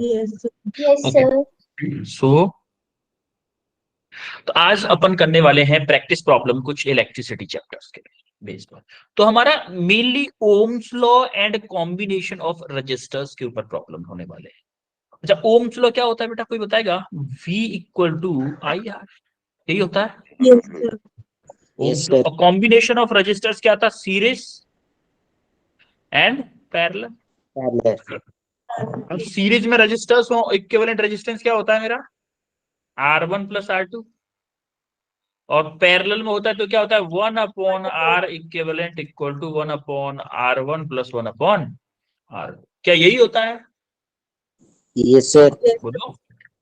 Yes. Yes okay. Sir. So तो आज अपन करने वाले हैं प्रैक्टिस प्रॉब्लम कुछ इलेक्ट्रिसिटी चैप्टर्स के बेस पर। तो हमारा mainly Ohm's law and combination of resistors के ऊपर प्रॉब्लम होने वाले हैं। अच्छा, ओम्स लॉ क्या होता है बेटा, कोई बताएगा? V equal to I R, यही होता है yes sir. Ohm's yes law. Sir. और कॉम्बिनेशन ऑफ रजिस्टर्स क्या था? Series and parallel. पैरेलल। अब सीरीज में रजिस्टर्स हो, इक्विवेलेंट रेजिस्टेंस क्या होता है मेरा? R1 plus R2। और पैरेलल में होता है तो क्या होता है? 1/R equivalent equal to 1/R1 plus 1/R। क्या यही होता है? Yes sir. बोलो।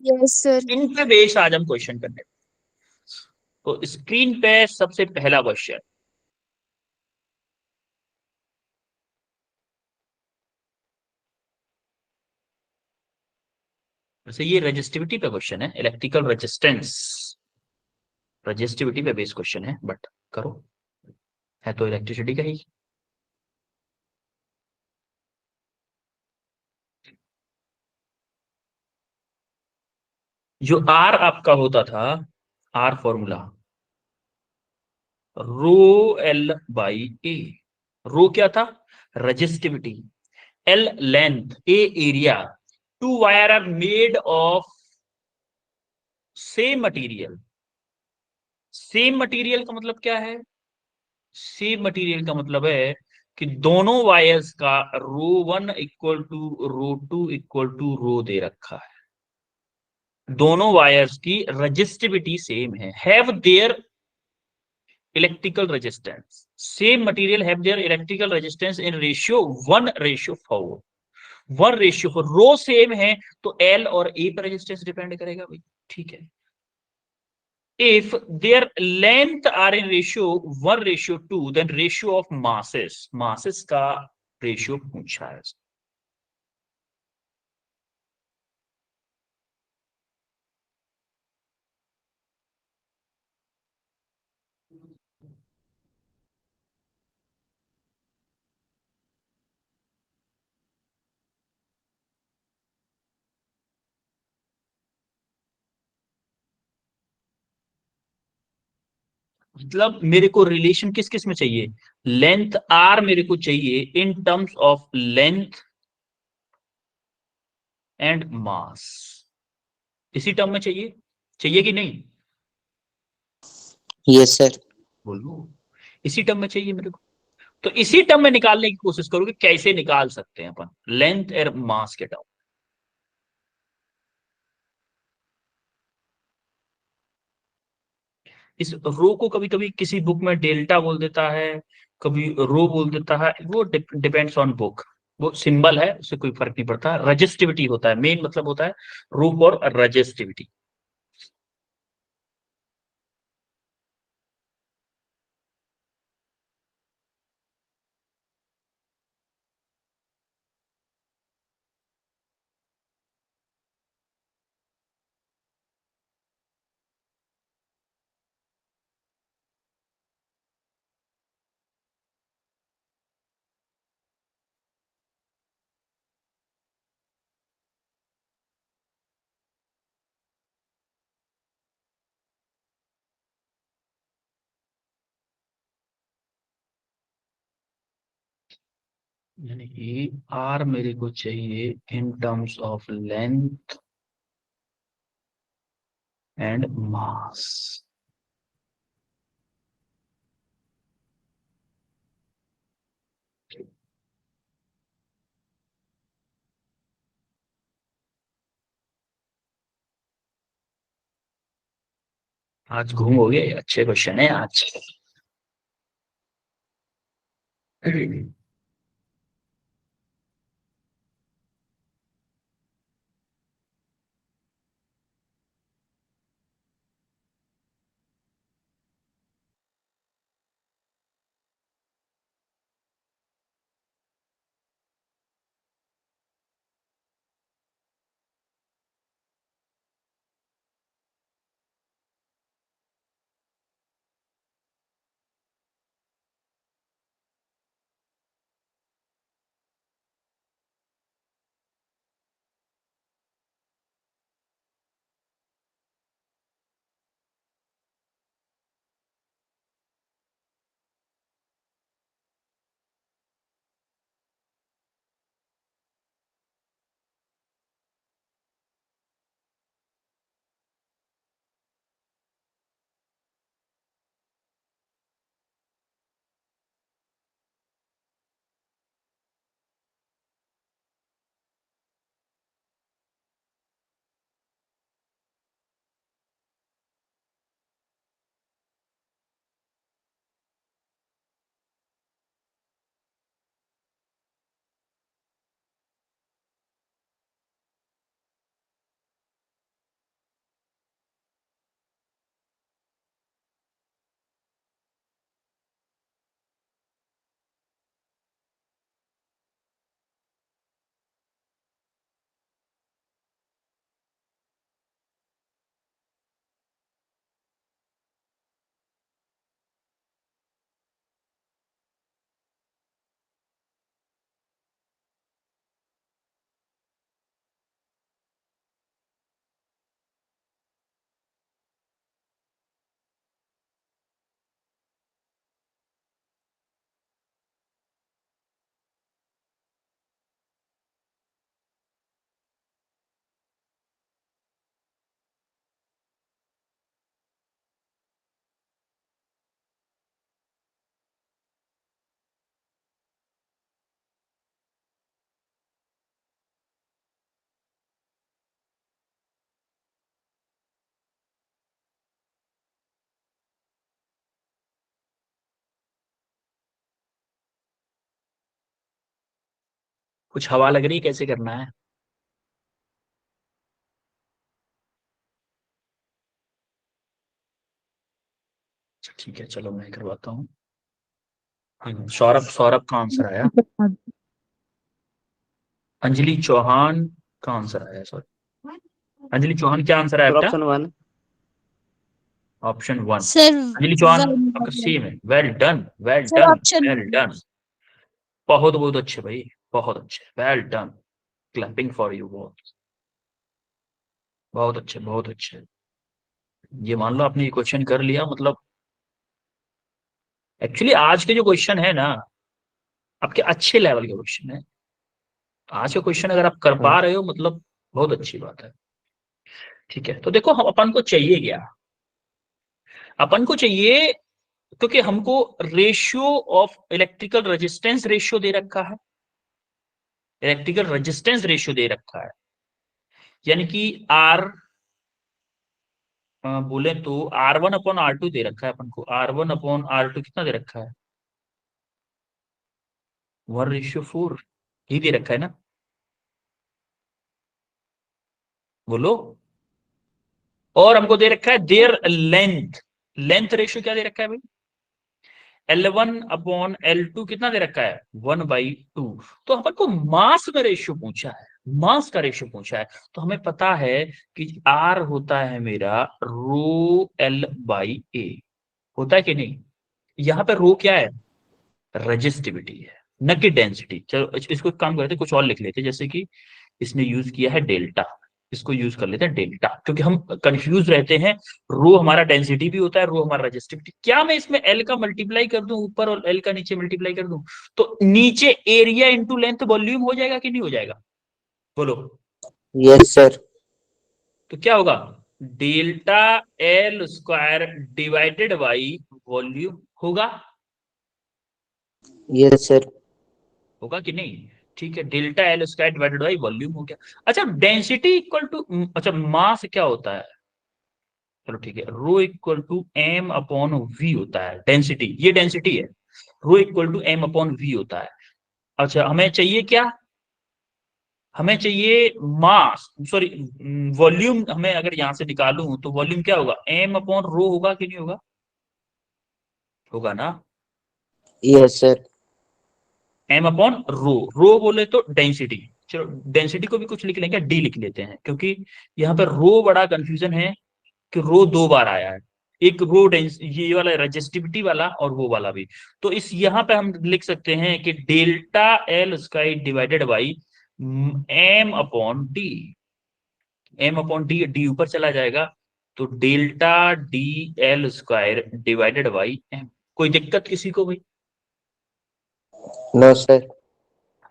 Yes sir. इन पे बेस आज हम क्वेश्चन करने। तो स्क्रीन पे सबसे पहला क्वेश्चन, वैसे ये रेजिस्टिविटी पे क्वेश्चन है, इलेक्ट्रिकल रेजिस्टेंस, रेजिस्टिविटी पे बेस क्वेश्चन है, बट करो, है तो इलेक्ट्रिसिटी का ही। जो आर आपका होता था, R formula rho L by A. Rho क्या था? Resistivity. L length, A area. Two wire are made of same material. Same material का मतलब क्या है? सेम मटेरियल का मतलब है कि दोनों वायर्स का rho 1 equal to rho 2 equal to rho दे रखा है। दोनों वायर्स की रजिस्टिविटी सेम है, have their electrical resistance. Same material have their electrical resistance in ratio 1:4। 1:4 rho same है तो एल और ए पर रेजिस्टेंस डिपेंड करेगा भाई, ठीक है। If their length are in ratio 1:2, then ratio of masses का रेशियो पूछा है। मतलब मेरे को रिलेशन किस किस में चाहिए? लेंथ आर मेरे को चाहिए in terms of length and mass. इसी टर्म में चाहिए, चाहिए कि नहीं? Yes sir. बोलो, इसी टर्म में चाहिए मेरे को। तो इसी टर्म में निकालने की कोशिश करोगे, कैसे निकाल सकते हैं अपन लेंथ और मास के टर्म? इस रो को कभी कभी किसी बुक में डेल्टा बोल देता है, कभी रो बोल देता है, वो डिपेंड्स ऑन बुक। वो सिंबल है, उससे कोई फर्क नहीं पड़ता। रजिस्टिविटी होता है, मेन मतलब होता है रो फॉर रजिस्टिविटी। यानी कि आर मेरे को चाहिए in terms of length and mass. आज घूम हो गया, ये अच्छे क्वेश्चन है आज। कुछ हवा लग रही है, कैसे करना है? अच्छा, ठीक है, चलो मैं करवाता हूँ। सौरभ सौरभ का आंसर आया। अंजलि चौहान का आंसर आया, सॉरी। अंजलि चौहान क्या आंसर आया सर बेटा? Option 1। Option 1। Sir Anjali Chauhan आपका सेम है। Well done, well sir done, option well done. बहुत बहुत अच्छे भाई, बहुत अच्छे, well done. Clapping for you. बहुत बहुत अच्छे, बहुत अच्छे। ये मान लो आपने ये क्वेश्चन कर लिया, मतलब एक्चुअली आज के जो क्वेश्चन है ना, आपके अच्छे लेवल के क्वेश्चन है। आज का क्वेश्चन अगर आप कर हाँ पा रहे हो, मतलब बहुत अच्छी बात है। ठीक है, तो देखो हम अपन को चाहिए क्या? अपन को चाहिए, क्योंकि हमको ratio of electrical resistance ratio दे रखा है, इलेक्ट्रिकल रेजिस्टेंस रेशियो दे रखा है, यानी कि आर, बोले तो R1/R2 दे रखा है अपन को। R1/R2 कितना दे रखा है? 1:4 ही दे रखा है ना? बोलो। और हमको दे रखा है देयर लेंथ, लेंथ रेशियो क्या दे रखा है भाई? L1/L2 कितना दे रखा है? 1/2। तो अपन को मास का रेशियो पूछा है, मास का रेशियो पूछा है। तो हमें पता है कि R होता है मेरा ρL/A, होता है कि नहीं? यहाँ पे रो क्या है? रजिस्टिविटी है, न कि डेंसिटी। चलो इसको एक काम करते हैं, कुछ और लिख लेते हैं, जैसे कि इसने यूज किया है डेल्टा, इसको यूज कर लेते हैं डेल्टा, क्योंकि हम कंफ्यूज रहते हैं। रो हमारा डेंसिटी भी होता है, रो हमारा रजिस्टिविटी। क्या मैं इसमें एल का मल्टीप्लाई कर दूं ऊपर और एल का नीचे मल्टीप्लाई कर दूं, तो नीचे एरिया इंटू लेंथ वॉल्यूम हो जाएगा कि नहीं हो जाएगा? बोलो। Yes, sir. तो क्या होगा? Delta L square divided by volume होगा, Yes, sir. होगा कि नहीं? ठीक है, delta L square divided by volume हो गया। अच्छा, डेंसिटी इक्वल टू, अच्छा मास क्या होता है? चलो ठीक है, rho equal to M upon V होता है डेंसिटी, ये डेंसिटी है। Rho equal to M upon V होता है। अच्छा, हमें चाहिए क्या? हमें चाहिए मास, सॉरी वॉल्यूम। हमें अगर यहां से निकालूं तो वॉल्यूम क्या होगा? एम अपॉन रो होगा कि नहीं होगा? होगा ना? Yes, sir. M upon rho, rho बोले तो डेंसिटी। चलो डेंसिटी को भी कुछ लिख लेंगे, डी लिख लेते हैं, क्योंकि यहाँ पर रो बड़ा कंफ्यूजन है कि रो दो बार आया है। एक रो ये वाला रेजिस्टिविटी वाला और वो वाला भी। तो इस यहाँ पे हम लिख सकते हैं कि delta L square divided by M upon D. M upon D, D ऊपर चला जाएगा, तो delta D L square divided by M. कोई दिक्कत किसी को भाई? No, sir.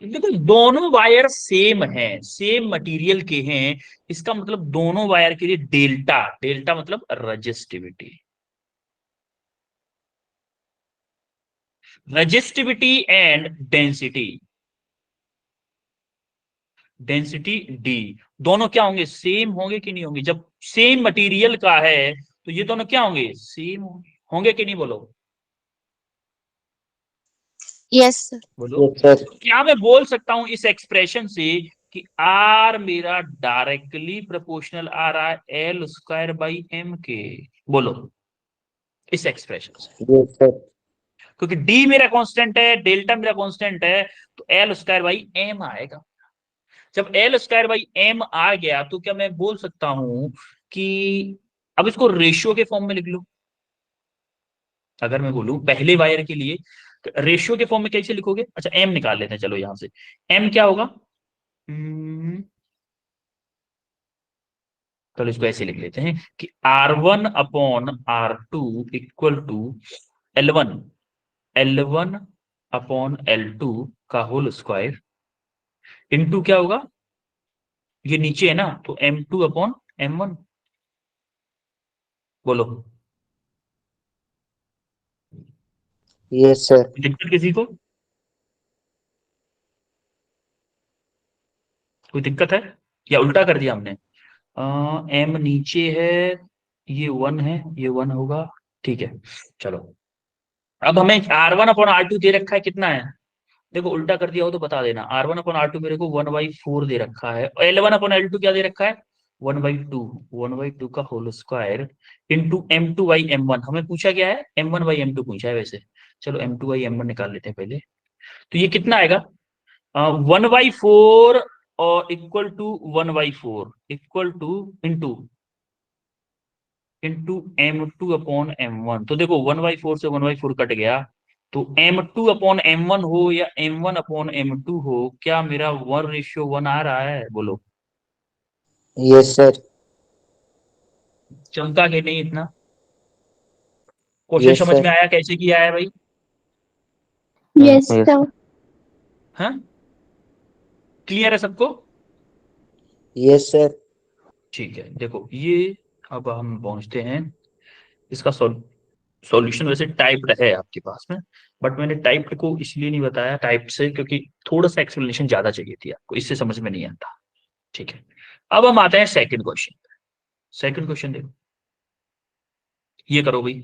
देखो दोनों वायर सेम हैं, सेम मटेरियल के हैं, इसका मतलब दोनों वायर के लिए डेल्टा, डेल्टा मतलब resistivity, resistivity and density, density D, दोनों क्या होंगे? सेम होंगे कि नहीं होंगे? जब सेम मटेरियल का है तो ये दोनों क्या होंगे? सेम होंगे, होंगे कि नहीं? बोलो, यस सर। बोलो। Yes, sir. तो क्या मैं बोल सकता हूं इस एक्सप्रेशन से कि आर मेरा डायरेक्टली प्रोपोर्शनल आ रहा है एल स्क्वायर बाई एम के? बोलो, इस एक्सप्रेशन से। Yes, sir. क्योंकि डी मेरा कांस्टेंट है, डेल्टा मेरा कांस्टेंट है, तो एल स्क्वायर बाई एम आएगा। जब एल स्क्वायर बाई एम आ गया तो क्या मैं बोल सकता हूं कि अब इसको रेशियो के फॉर्म में लिख लो? अगर मैं बोलूं पहले वायर के लिए रेशियो के फॉर्म में कैसे लिखोगे? अच्छा एम निकाल लेते हैं, चलो यहां से। एम क्या होगा? हम्म, चलो इसको ऐसे लिख लेते हैं कि R1/R2 equal to L1, L1/L2 का होल स्क्वायर इनटू क्या होगा? ये नीचे है ना, तो M2/M1। बोलो, Yes, sir. दिक्कत किसी को? कोई दिक्कत है या उल्टा कर दिया हमने? एम नीचे है, ये 1 है, ये 1 होगा। ठीक है, चलो अब हमें R1/R2 दे रखा है, कितना है? देखो उल्टा कर दिया हो तो बता देना। R1/R2 मेरे को 1/4 दे रखा है, L1/L2 क्या दे रखा है, 1/2, 1/2 का होल स्क्वायर इंटू M2/M1। हमें पूछा क्या है, M1/M2 पूछा है वैसे। चलो M2/M1 निकाल लेते हैं पहले। तो ये कितना आएगा, 1/4 और equal to 1/4 equal to into into M2/M1। तो देखो 1/4 से 1/4 कट गया, तो M2/M1 हो या M1/M2 हो, क्या मेरा 1:1 आ रहा है, बोलो। Yes, sir. चमका के नहीं इतना। क्वेश्चन Yes, समझ sir. में आया कैसे किया है भाई। Yes Yes. सर। हाँ, क्लियर है सबको। Yes, sir. ठीक है, देखो ये अब हम पहुंचते हैं इसका सॉल्यूशन। वैसे टाइप्ड है आपके पास में, बट मैंने टाइप्ड को इसलिए नहीं बताया टाइप्ड से, क्योंकि थोड़ा सा एक्सप्लेनेशन ज्यादा चाहिए थी आपको, इससे समझ में नहीं आता। ठीक है, अब हम आते हैं सेकंड क्वेश्चन। सेकंड क्वेश्चन देखो, ये करो भाई।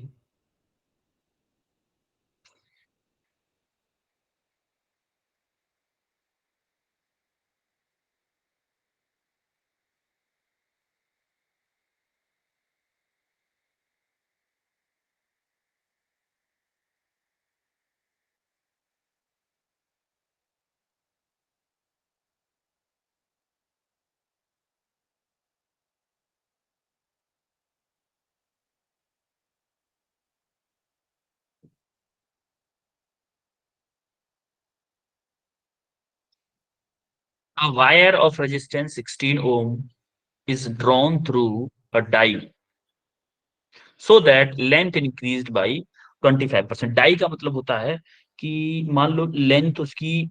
A wire of resistance 16 ohm is drawn through a die so that length increased by 25%। Die का मतलब होता है कि मान लो लेंथ उसकी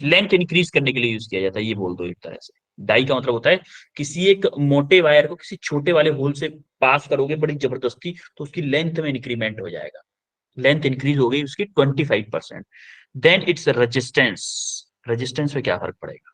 लेंथ इंक्रीज करने के लिए यूज किया जाता है, ये बोल दो एक तरह से। डाई का मतलब होता है किसी एक मोटे वायर को किसी छोटे वाले होल से पास करोगे बड़ी जबरदस्ती, तो उसकी लेंथ में इंक्रीमेंट हो जाएगा। लेंथ इंक्रीज हो गई उसकी 25%, देन इट्स रेजिस्टेंस। रेजिस्टेंस में क्या फर्क पड़ेगा।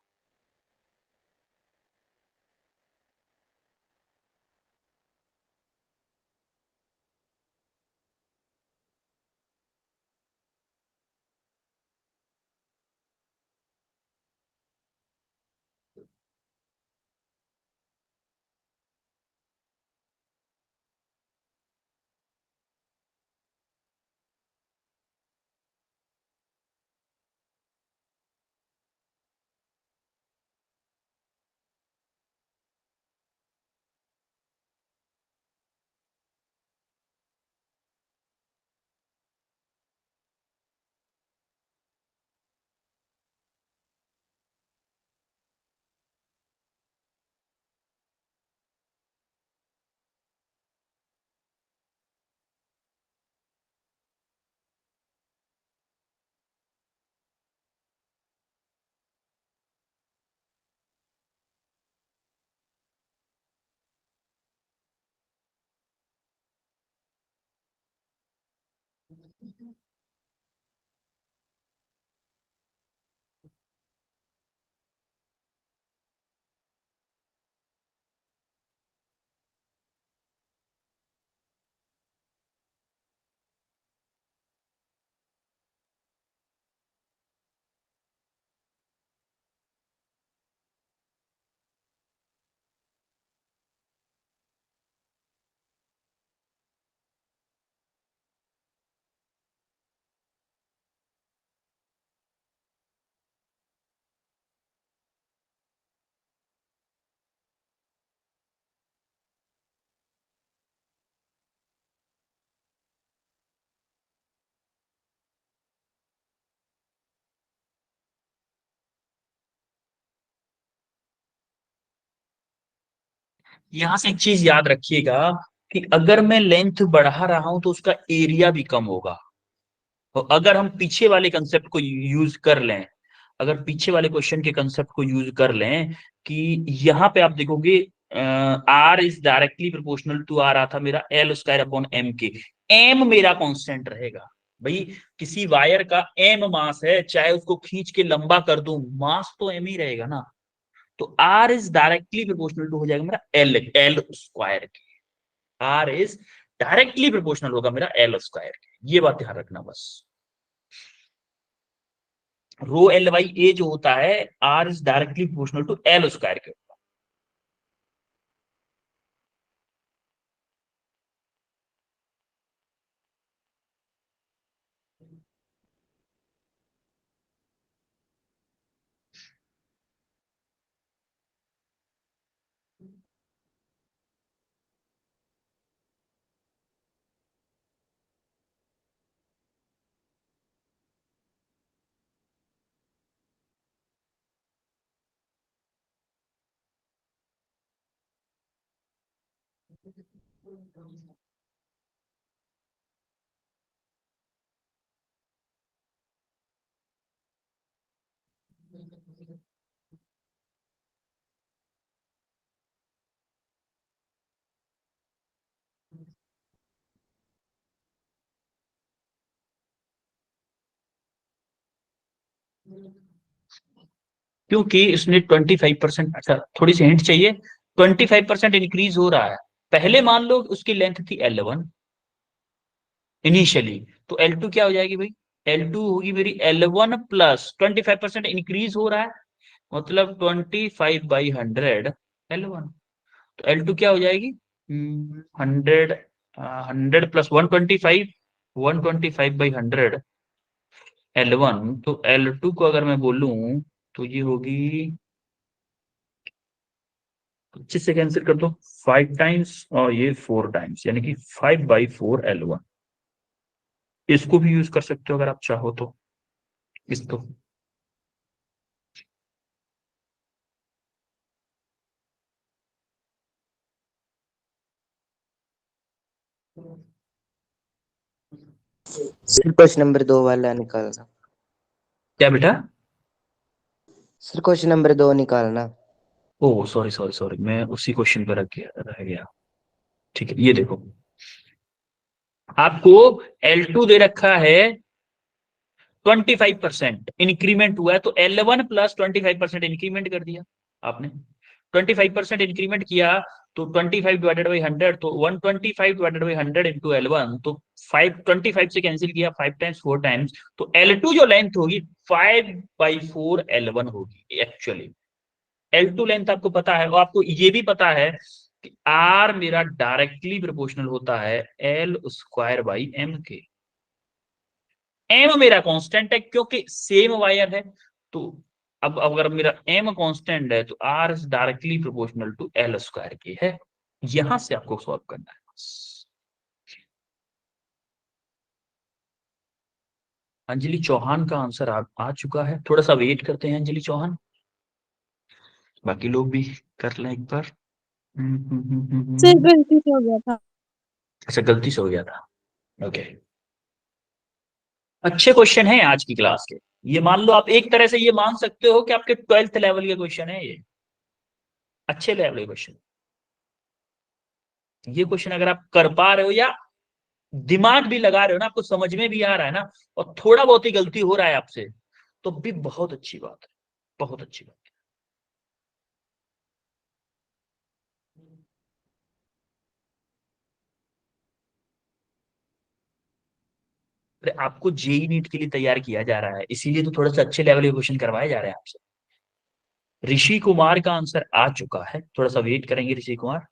यहां से एक चीज याद रखिएगा कि अगर मैं लेंथ बढ़ा रहा हूं तो उसका एरिया भी कम होगा। तो अगर हम पीछे वाले कंसेप्ट को यूज कर लें, अगर पीछे वाले क्वेश्चन के कंसेप्ट को यूज कर लें कि यहां पे आप देखोगे R is directly proportional to, आ रहा था मेरा L²/M के। एम मेरा कांस्टेंट रहेगा भाई। किसी वायर का एम मास है, चाहे उसको खींच के लंबा कर दूं, मास तो एम ही रहेगा ना। तो R is directly proportional to हो जाएगा मेरा L² के। आर इज डायरेक्टली प्रोपोर्शनल होगा मेरा L² के। ये बात ध्यान रखना बस। रो एल बाई ए जो होता है R is directly proportional to L square के। क्योंकि इसने 25%, अच्छा थोड़ी सी हिंट चाहिए, 25% इंक्रीज हो रहा है। पहले मान लो उसकी लेंथ थी L1 इनिशियली, तो L2 क्या हो जाएगी भाई, L2 होगी मेरी L1 प्लस 25% इंक्रीज हो रहा है, मतलब 25/100 L1। तो L2 क्या हो जाएगी, 100, 100 प्लस 125, 125/100 L1। तो L2 को अगर मैं बोलूं तो ये होगी, 25 से कैंसिल कर दो, 5 टाइम्स और ये 4 टाइम्स, यानी कि 5/4 L1। इसको भी यूज कर सकते हो अगर आप चाहो तो, इसको। सर क्वेश्चन नंबर 2 वाला निकालना। क्या बेटा? सर क्वेश्चन नंबर 2 निकालना। ओह सॉरी सॉरी सॉरी, मैं उसी क्वेश्चन पर रह गया। ठीक है, ये देखो, आपको L2 दे रखा है 25% इंक्रीमेंट हुआ है, तो L1 प्लस 25% इंक्रीमेंट कर दिया आपने। 25% इंक्रीमेंट किया, तो 25/100, तो 125/100 इंटू L1, तो 25 से कैंसिल किया, 5 टाइम्स 4 टाइम्स, तो L2 जो लेंथ होगी 5/4 L1 होगी एक्चुअली। L2 लेंथ आपको पता है, और आपको ये भी पता है कि R मेरा डायरेक्टली प्रोपोर्शनल होता है L² बाई M के। एम मेरा कांस्टेंट है क्योंकि सेम वायर है, तो अब अगर मेरा एम कांस्टेंट है तो R is directly proportional to L² के है। यहां से आपको सॉल्व करना है बस। अंजलि चौहान का आंसर आ चुका है, थोड़ा सा वेट करते हैं अंजलि चौहान, बाकी लोग भी कर लें एक बार। सर गलती से हो गया था। अच्छा गलती से हो गया था, ओके। अच्छे क्वेश्चन है आज की क्लास के। ये मान लो, आप एक तरह से ये मान सकते हो कि आपके 12th लेवल के क्वेश्चन है ये, अच्छे लेवल के क्वेश्चन। ये क्वेश्चन अगर आप कर पा रहे हो या दिमाग भी लगा रहे हो ना, आपको समझ में भी आ रहा है ना, और थोड़ा बहुत ही गलती हो रहा है आपसे, तो भी बहुत अच्छी बात है, बहुत अच्छी बात है। अरे आपको जेई नीट के लिए तैयार किया जा रहा है, इसीलिए तो थोड़ा सा अच्छे लेवल के क्वेश्चन करवाए जा रहे हैं आपसे। ऋषि कुमार का आंसर आ चुका है, थोड़ा सा वेट करेंगे ऋषि कुमार।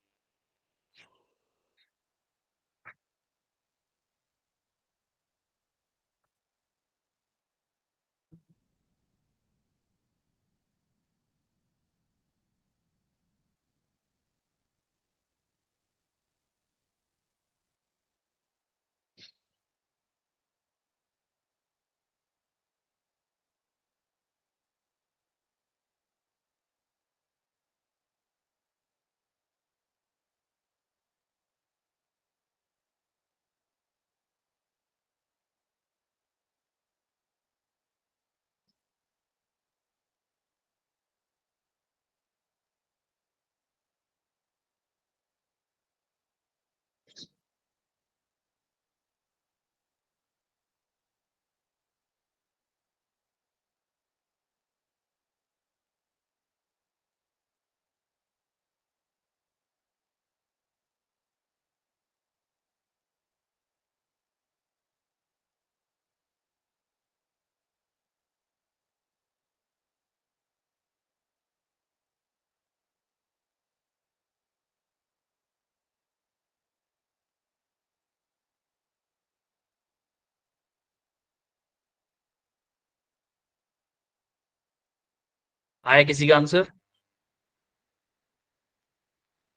आया किसी का आंसर?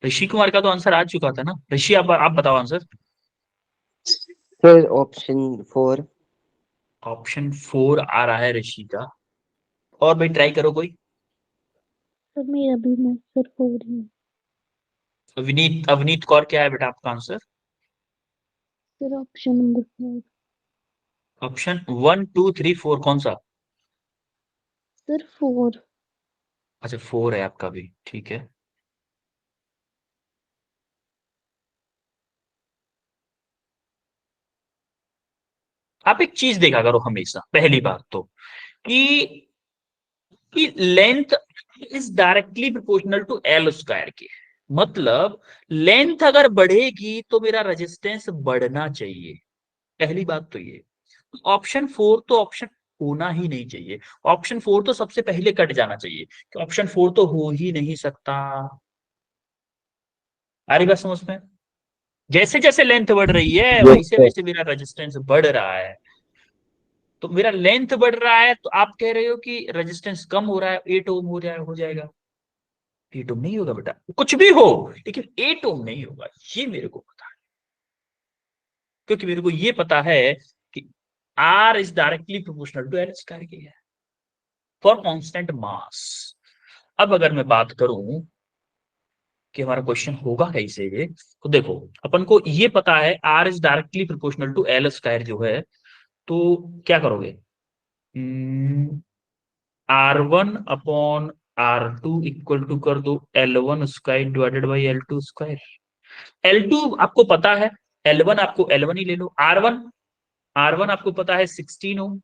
ऋषि कुमार का तो आंसर आ चुका था ना। ऋषि आप बताओ आंसर। Sir option 4। ऑप्शन 4 आ रहा है ऋषि का। और भाई ट्राई करो कोई। सर मेरा भी मैं सर 4 ही। अवनीत कौर, क्या है बेटा आपका answer? Sir option number 4। Option 1 2 3 4 कौन सा? सर 4। अच्छा 4 है आपका भी, ठीक है। आप एक चीज देखा करो हमेशा, पहली बात तो कि length is directly proportional to L square के। मतलब लेंथ अगर बढ़ेगी तो मेरा रेजिस्टेंस बढ़ना चाहिए। पहली बात तो ये। ऑप्शन 4 तो ऑप्शन होना ही नहीं चाहिए। ऑप्शन 4 तो सबसे पहले कट जाना चाहिए कि ऑप्शन 4 तो हो ही नहीं सकता। आ रही बात समझ में? जैसे जैसे लेंथ बढ़ रही है यस वैसे सर। वैसे मेरा रेजिस्टेंस बढ़ रहा है। तो मेरा लेंथ बढ़ रहा है तो आप कह रहे हो कि रेजिस्टेंस कम हो रहा है, 8 ओम हो जाएगा। 8 ओम नहीं होगा बेटा, कुछ भी हो लेकिन 8 ओम नहीं होगा, ये मेरे को पता है। क्योंकि मेरे को ये पता है कि R is directly proportional to L square के है फॉर कांस्टेंट मास। अब अगर मैं बात करूं कि हमारा क्वेश्चन होगा कैसे, ये तो देखो, अपन को ये पता है R is directly proportional to L square जो है। तो क्या करोगे? R1 upon R2 equal to कर दो L1 square divided by L2 square. L2 आपको पता है, L1 आपको L1 ही ले लो। R1 आपको पता है 16 ओम,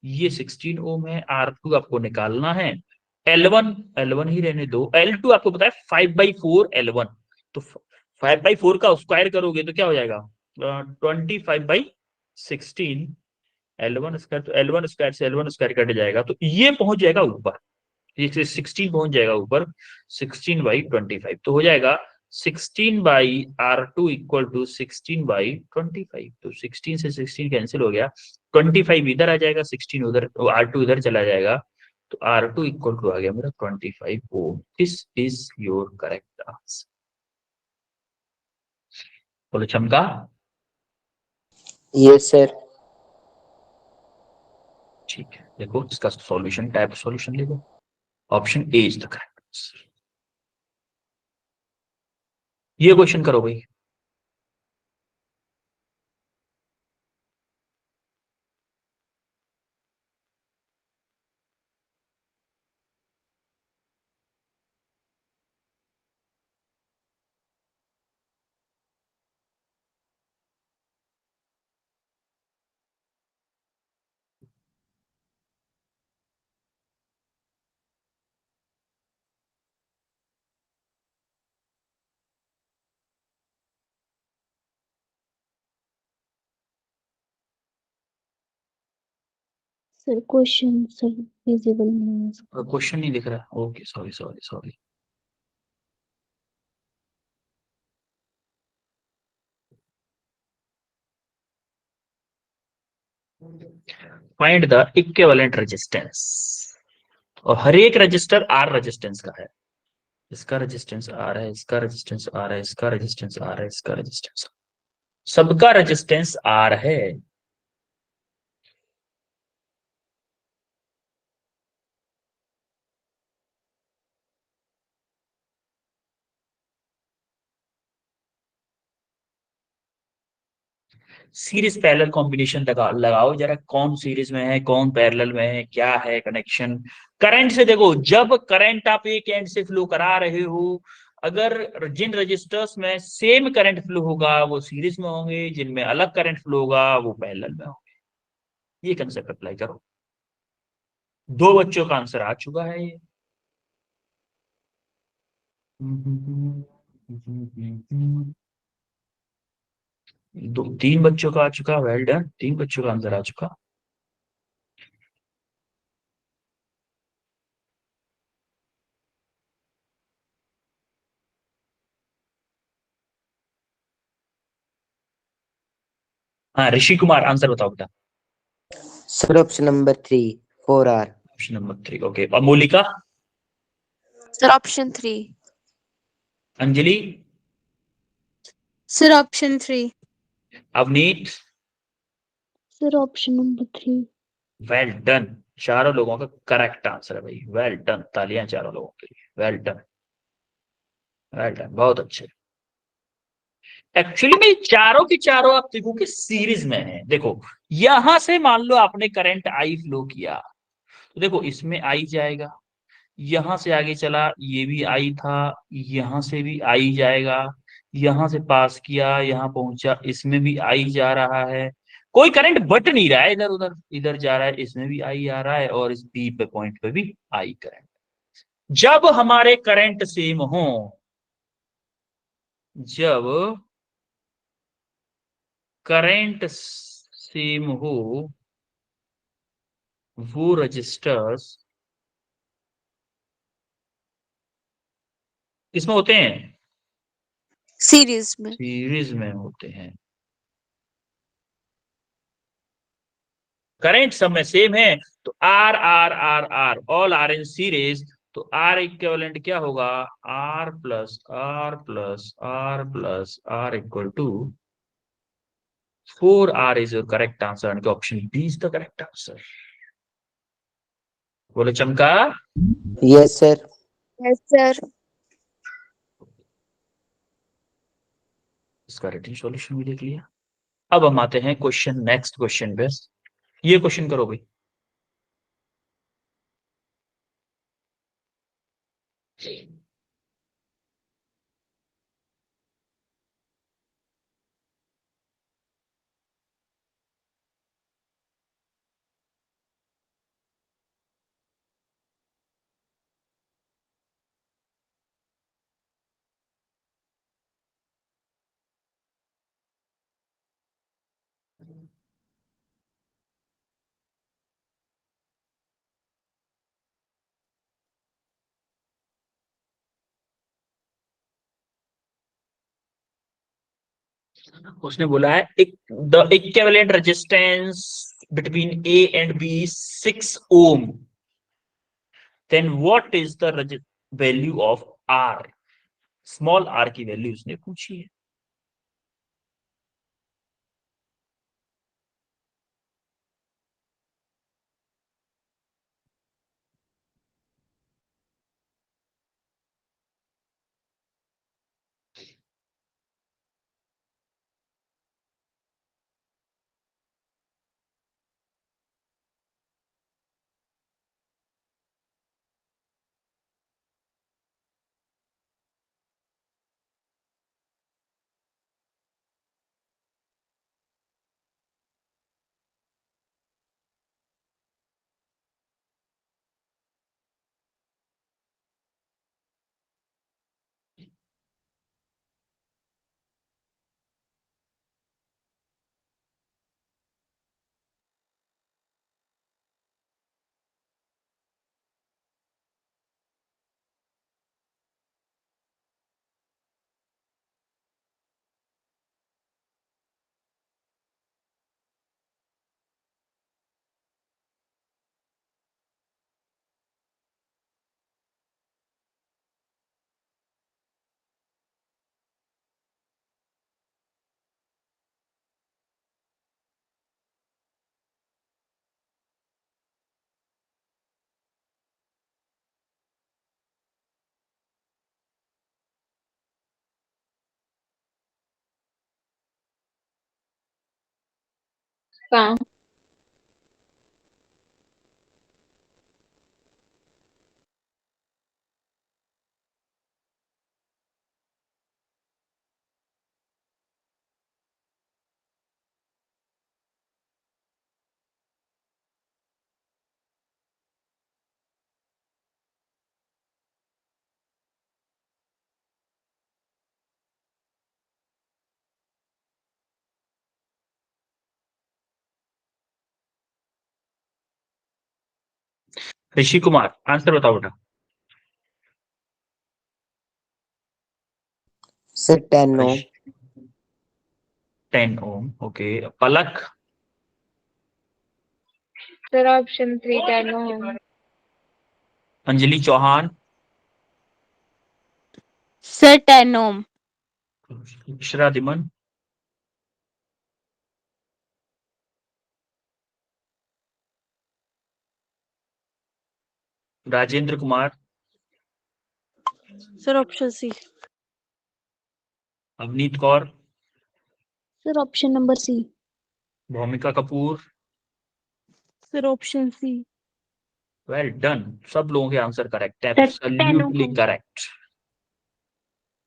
ये 16 ओम है। R2 आपको निकालना है। L1 ही रहने दो। L2 आपको पता है 5/4 L1। तो 5/4 का स्क्वायर करोगे तो क्या हो जाएगा? 25/16। L1 स्क्वायर, तो L1 स्क्वायर से L1 स्क्वायर कट जाएगा तो ये पहुंच जाएगा ऊपर, ये 16 पहुंच जाएगा ऊपर। 16/25 तो हो जाएगा 16/R2 इक्वल टू 16/25। तो 16 से 16 कैंसिल हो गया, 25 इधर आ जाएगा, 16 उधर, R2 इधर चला जाएगा। तो R2 इक्वल टू आ गया मेरा 25 ohm. This is your correct answer. बोलो चमका। Yes sir. ठीक है, देखो इसका सॉल्यूशन, टाइप सॉल्यूशन लिखो। Option A is the correct answer. ये क्वेश्चन करो भाई। सर क्वेश्चन सर विजिबल नहीं है सर। क्वेश्चन नहीं दिख रहा, okay sorry sorry sorry. Find the equivalent resistance. और हर एक रजिस्टर आर रेजिस्टेंस का है। इसका रेजिस्टेंस आर है, इसका रेजिस्टेंस आर है, इसका रेजिस्टेंस आर है, इसका रेजिस्टेंस, सबका रेजिस्टेंस आर है। सीरीज पैरेलल कॉम्बिनेशन लगाओ जरा, कौन सीरीज में है कौन पैरेलल में है, क्या है कनेक्शन। करंट से देखो, जब करंट आप एक एंड से फ्लो करा रहे हो, अगर जिन रजिस्टर्स में सेम करंट फ्लो होगा वो सीरीज में होंगे, जिनमें अलग करंट फ्लो होगा वो पैरेलल में होंगे। ये कंसेप्ट अप्लाई करो। दो बच्चों का आंसर आ चुका है ये। दो तीन बच्चों का आ चुका, वेल डन, तीन बच्चों का आंसर आ चुका। हाँ ऋषि कुमार, आंसर बताओ बेटा। Sir option number 3 4R। Option number 3, okay. और मोलिका? Sir, option 3. Anjali, Sir, option 3. Avneet, sir option number 3। Well done. चारों लोगों का करेक्ट आंसर है भाई, वेल डन, तालियां चारों लोगों के लिए, वेल डन, वेल डन, बहुत अच्छे। एक्चुअली में चारों की चारों आप देखो कि सीरीज में है। देखो यहां से मान लो आपने करंट आई फ्लो किया, तो देखो इसमें आई जाएगा, यहां से आगे चला ये भी आई था, यहां से भी आई जाएगा, यहां से पास किया यहां पहुंचा इसमें भी आई जा रहा है, कोई करंट बट नहीं रहा है इधर उधर, इधर जा रहा है इसमें भी आई आ रहा है, और इस बी पे पॉइंट पे भी आई करंट। जब हमारे करंट सेम हो, जब करंट सेम हो, वो रजिस्टर्स किसमें होते हैं? Series में। सीरीज में होते हैं। करंट सब में सेम है, तो R R R R all R in series, तो आर इक्विवेलेंट क्या होगा? R plus R plus R plus R equal to 4R is your correct answer, and option B is the correct answer. बोले चमका। Yes sir. Yes, sir. इसका written solution भी देख लिया। अब हम आते हैं क्वेश्चन, नेक्स्ट क्वेश्चन पे। ये क्वेश्चन करो भाई। उसने बोला है the equivalent resistance between A and B 6 ohm, then what is the value of R? Small R की वैल्यू उसने पूछी है। कहाँ? ऋषि कुमार आंसर बताओ बेटा। Sir 10 ohm. 10 ohm, okay. Palak, sir option 3 10 ohm. Anjali Chauhan, sir 10 ohm. Shradiman, Rajendra Kumar, sir option C. Avneet Kaur, sir option number C. Bhoomika Kapoor. Sir option C. Well done, सब लोगों के आंसर करेक्ट है, sir 10 absolutely ohm. Correct.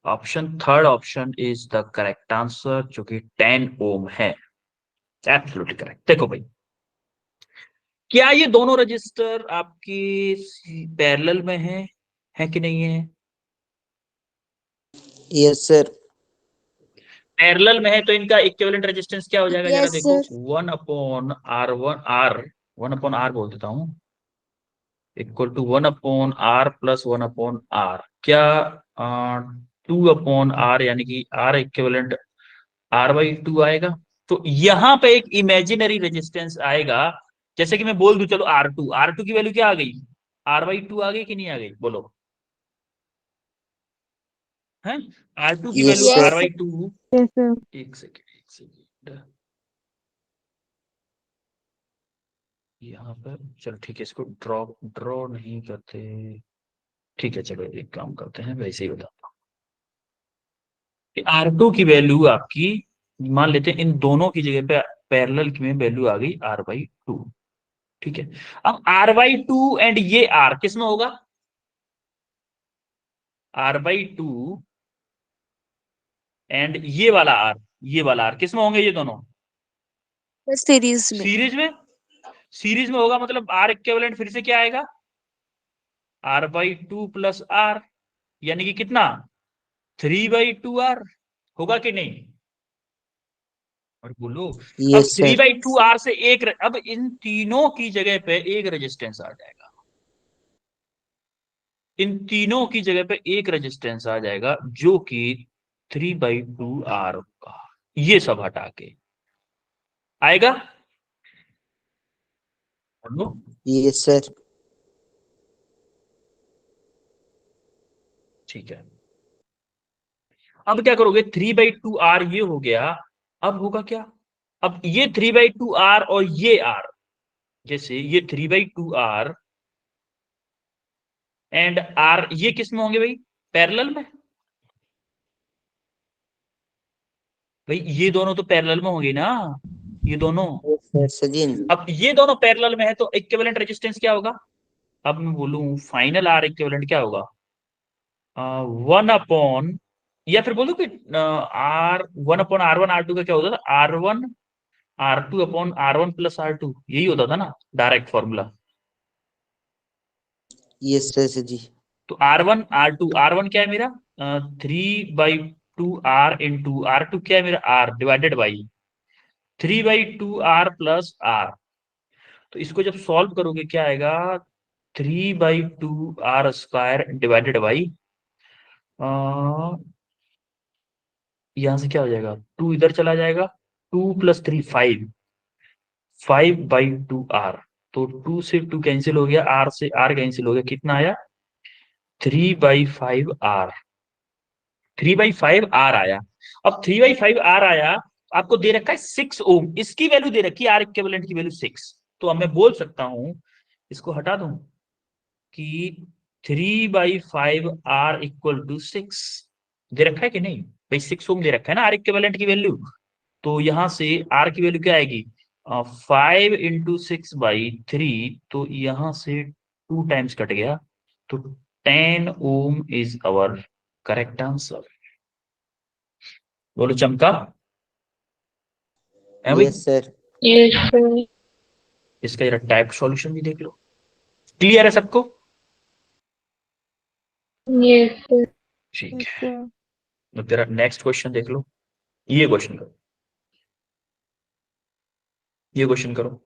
Option third option is the correct answer, जो कि 10 ohm है। Absolutely correct. देखो भाई, क्या ये दोनों रजिस्टर आपकी पैरेलल में है कि नहीं है? Yes sir. पैरेलल में है तो इनका इक्विवेलेंट रेजिस्टेंस क्या हो जाएगा, जरा यस देखो। सर। 1/R बोल देता हूं, equal to 1/R plus 1/R। क्या 2/R, यानी कि R इक्विवेलेंट R/2 आएगा। तो यहां पे एक इमेजिनरी रेजिस्टेंस आएगा। जैसे कि मैं बोल दूं, चलो R2 की वैल्यू क्या आ गई, R/2 आ गई कि नहीं आ गई, बोलो। है R2 की yes value sir. Yes R/2। Sir. एक सेकेंड यहाँ पर, चलो ठीक है, इसको ड्रॉ ड्रॉ नहीं करते। ठीक है, चलो एक काम करते हैं, वैसे ही बताता हूँ। R2 की वैल्यू आपकी, मान लेते हैं इन दोनों की जगह पे पैरेलल में वैल्यू आ गई R/2। ठीक है, अब R/2 एंड ये R किस में होगा, R/2 एंड ये वाला R किस में होंगे, ये दोनों सीरीज में। सीरीज में होगा। मतलब R इक्विवेलेंट फिर से क्या आएगा, R/2 प्लस R, यानी कि कितना, 3/2R होगा कि नहीं, और बोलो। अब yes three sir. By two R से अब इन तीनों की जगह पे एक रेजिस्टेंस आ जाएगा, इन तीनों की जगह पे एक रेजिस्टेंस आ जाएगा, जो कि 3/2R होगा। ये सब हटा के आएगा, बोलो। Yes sir. ठीक है, अब क्या करोगे, 3/2R ये हो गया। अब होगा क्या, अब ये 3/2R और ये R, जैसे ये 3/2R एंड R, ये किस में होंगे भाई, पैरेलल में। भाई ये दोनों तो पैरेलल में होंगे ना, ये दोनों। यस सर सजीन। अब ये दोनों पैरेलल में है तो इक्विवेलेंट रेजिस्टेंस क्या होगा। अब मैं बोलूं फाइनल R इक्विवेलेंट क्या होगा, 1 या फिर बोलूं कि R 1/R1 R2 का क्या होता था, R1 R2/R1 प्लस R2, यही होता था ना डायरेक्ट फॉर्मूला। यस सर सजी। तो R1 क्या है मेरा, 3/2R इंटू R2 क्या है मेरा, R divided by 3/2R plus R। तो इसको जब सॉल्व करोगे क्या आएगा, 3/2R² डिवाइडेड बाई, यहां से क्या हो जाएगा, 2 इधर चला जाएगा, 2 प्लस 3 5, 5/2R। तो 2 से 2 कैंसिल हो गया, R से R कैंसिल हो गया, कितना आया, 3/5R। 3/5R आया। अब 3/5R आया, आपको दे रखा है 6 ओम, इसकी वैल्यू दे रखी है R इक्विवेलेंट की वैल्यू 6। तो अब मैं बोल सकता हूं, इसको हटा दूं कि 3/5R इक्वल टू 6 दे रखा है कि नहीं भाई, 6 ओम दे रखा है ना R इक्विवेलेंट की वैल्यू। तो यहां से R की वैल्यू क्या आएगी, 5 × 6/3। तो यहां से 2 टाइम्स कट गया, तो 10 ओम इज अवर करेक्ट आंसर। बोलो चमका है भाई। Yes sir. Yes sir. इसका जरा टाइप सॉल्यूशन भी देख लो, क्लियर है सबको। Yes sir. ठीक यस है, सर। तो तेरा नेक्स्ट क्वेश्चन देख लो, ये क्वेश्चन करो, ये क्वेश्चन करो।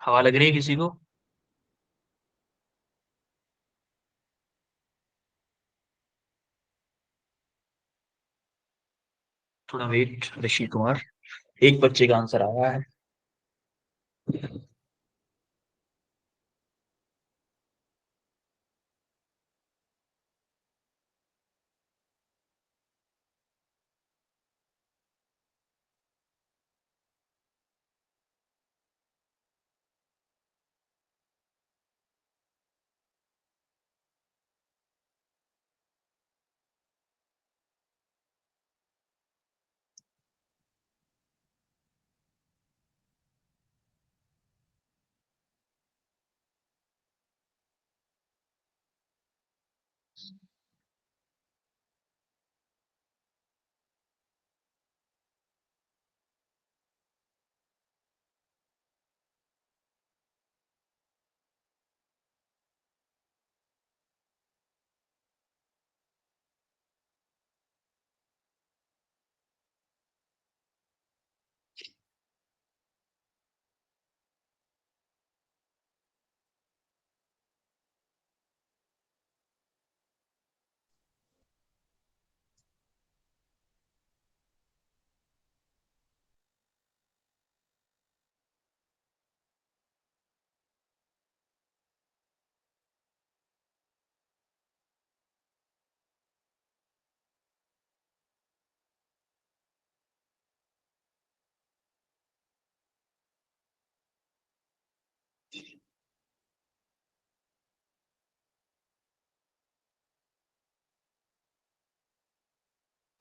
हवा लग रही है किसी को? थोड़ा वेट ऋषि कुमार, एक बच्चे का आंसर आया है।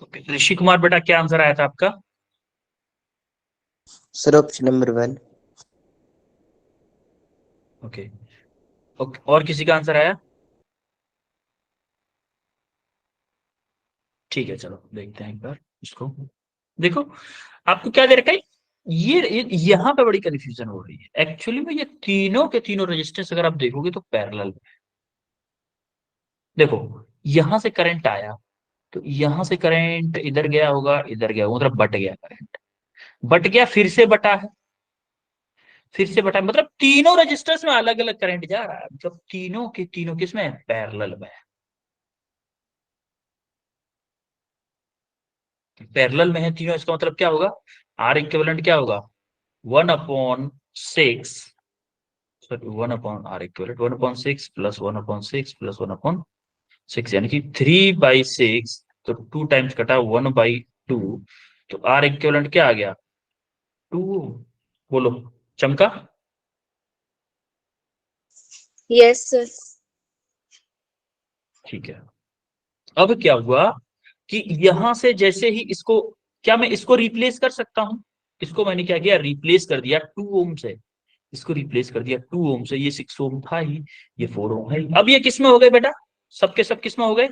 ओके, ऋषि कुमार बेटा क्या आंसर आया था आपका? Sir option number 1। Okay okay, और किसी का आंसर आया? ठीक है, चलो देखते हैं एक बार इसको। देखो आपको क्या दे रखा है, यहाँ पे बड़ी कंफ्यूजन हो रही है। एक्चुअली में ये तीनों के तीनों रेजिस्टेंस अगर आप देखोगे तो पैरेलल। देखो यहां से करंट आया, तो यहां से करंट इधर गया होगा, इधर गया, मतलब बट गया करंट, बट गया फिर से बटा है, फिर से बटा है, मतलब तीनों रजिस्टर्स में अलग अलग करंट जा रहा है, मतलब तीनों के तीनों किसमें, पैरेलल में। पैरेलल में है तीनों, इसका मतलब क्या होगा, आर इक्विवेलेंट क्या होगा, 1/6, sorry 1/R equivalent 1/6 plus 1/6 plus 1/6, यानी कि 3/6, तो 2 टाइम्स कटा 1/2, तो आर इक्विवेलेंट क्या आ गया, 2। बोलो, चमका? Yes sir. ठीक है। अब क्या हुआ कि यहां से जैसे ही इसको, क्या मैं इसको रिप्लेस कर सकता हूं? इसको मैंने क्या किया, रिप्लेस कर दिया 2 ओम से, इसको रिप्लेस कर दिया 2 ओम से, ये 6 ओम था ही, ये 4 ओम है ही। अब ये किसमें हो गए बेटा, सबके सब किसमें हो गए,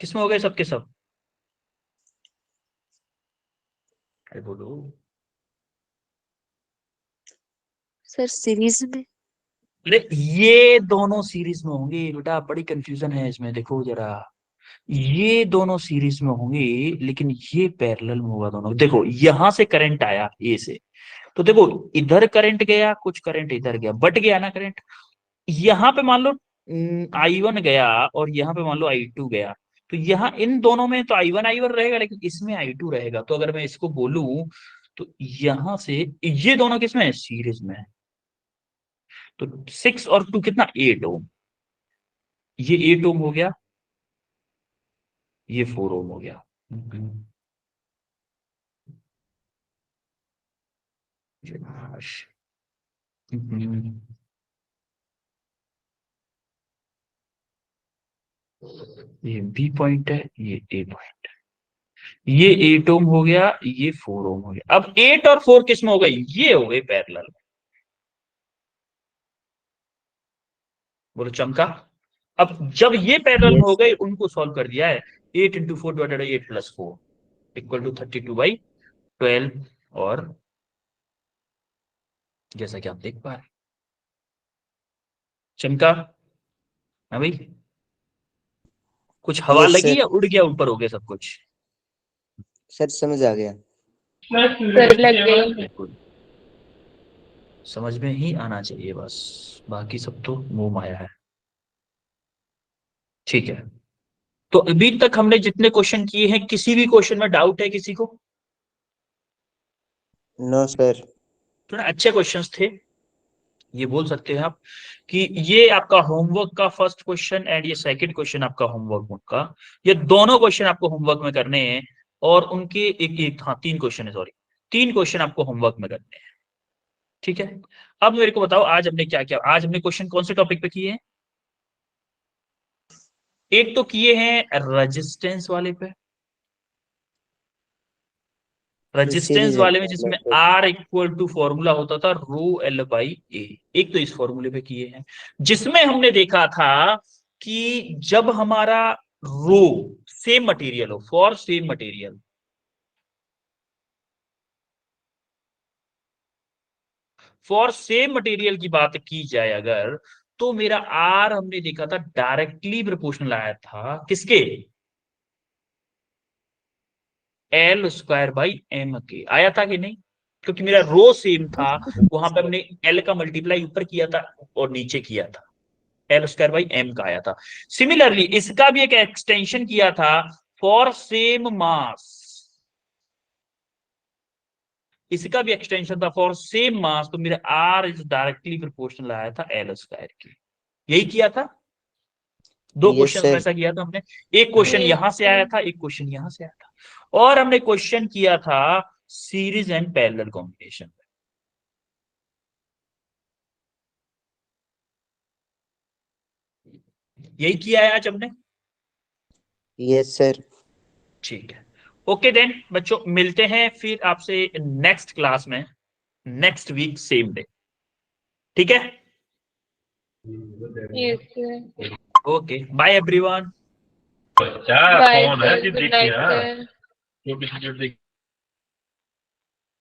किसमें हो गए सबके सब, अरे बोलो। सर सीरीज में। अरे ये दोनों सीरीज में होंगे बेटा, बड़ी कंफ्यूजन है इसमें, देखो जरा, ये दोनों सीरीज में होंगे, लेकिन ये पैरेलल में होगा दोनों। देखो यहां से करंट आया ए से, तो देखो इधर करंट गया, कुछ करंट इधर गया, बट गया ना करंट। यहाँ पे मान लो I1 गया, और यहाँ पे मान लो I2 गया, तो यहाँ इन दोनों में तो I1 रहेगा, लेकिन इसमें I2 रहेगा। तो अगर मैं इसको बोलूं, तो यहां से ये दोनों किसमें है, सीरीज में है, तो 6 और 2 कितना, 8 ओम, ये 8 ओम हो गया, ये 4 ओम हो गया। ये बी पॉइंट है, ये ए पॉइंट, ये 8 ओम हो गया, ये 4 ओम हो गया। अब 8 और 4 किस में हो गई, ये हो गए पैरेलल। बोलो चमका? अब जब ये पैरेलल में हो यस। गए, उनको सॉल्व कर दिया है, 8 × 4 डिवाइडेड 8 + 4 इक्वल टू 32/12, और जैसा कि आप देख पा रहे, चमका? हाँ भाई, कुछ हवा यस लगी सर। या उड़ गया ऊपर हो गया सब कुछ? सर समझ आ गया। सर लग गई। बिल्कुल समझ में ही आना चाहिए बस, बाकी सब तो मोह माया है। ठीक है, तो अभी तक हमने जितने क्वेश्चन किए हैं, किसी भी क्वेश्चन में डाउट है किसी को? No sir. थोड़ा अच्छे क्वेश्चंस थे, ये बोल सकते हैं आप कि ये आपका होमवर्क का फर्स्ट क्वेश्चन एंड ये सेकंड क्वेश्चन आपका होमवर्क का, ये दोनों क्वेश्चन आपको होमवर्क में करने हैं। और उनके एक हाँ 3 क्वेश्चन है, सॉरी 3 क्वेश्चन आपको होमवर्क में करने हैं। ठीक है, अब मेरे को बताओ आज हमने क्या किया। आज हमने क्वेश्चन कौन से टॉपिक पे किए हैं? एक तो किए हैं रेजिस्टेंस वाले पे, रेजिस्टेंस सीरीज वाले में जिसमें R इक्वल टू फॉर्मूला होता था रो L बाई ए। एक तो इस फॉर्मूले पे किए हैं, जिसमें हमने देखा था कि जब हमारा रो सेम मटेरियल हो, for same material, for same material की बात की जाए अगर, तो मेरा R हमने देखा था डायरेक्टली प्रोपोर्शनल आया था किसके? L स्क्वायर बाई एम के आया था कि नहीं? क्योंकि मेरा रो सेम था, वहां पे हमने L का मल्टीप्लाई ऊपर किया था और नीचे किया था, L स्क्वायर बाई एम का आया था। सिमिलरली इसका भी एक एक्सटेंशन किया था फॉर सेम मास, इसका भी एक्सटेंशन था फॉर सेम मास, तो मेरा R इज डायरेक्टली प्रोपोर्शनल आया था L स्क्वायर की। यही किया था, 2 यस क्वेश्चन में सर। ऐसा किया था हमने। एक क्वेश्चन यहां से आया था, एक क्वेश्चन यहां से आया था, और हमने क्वेश्चन किया था सीरीज एंड पैरेलल कॉम्बिनेशन। यही किया है आज हमने। Yes sir. ठीक है, ओके देन बच्चों, मिलते हैं फिर आपसे नेक्स्ट क्लास में, नेक्स्ट वीक सेम डे। ठीक है, yes sir. Okay bye everyone. Bye sir, good night sir.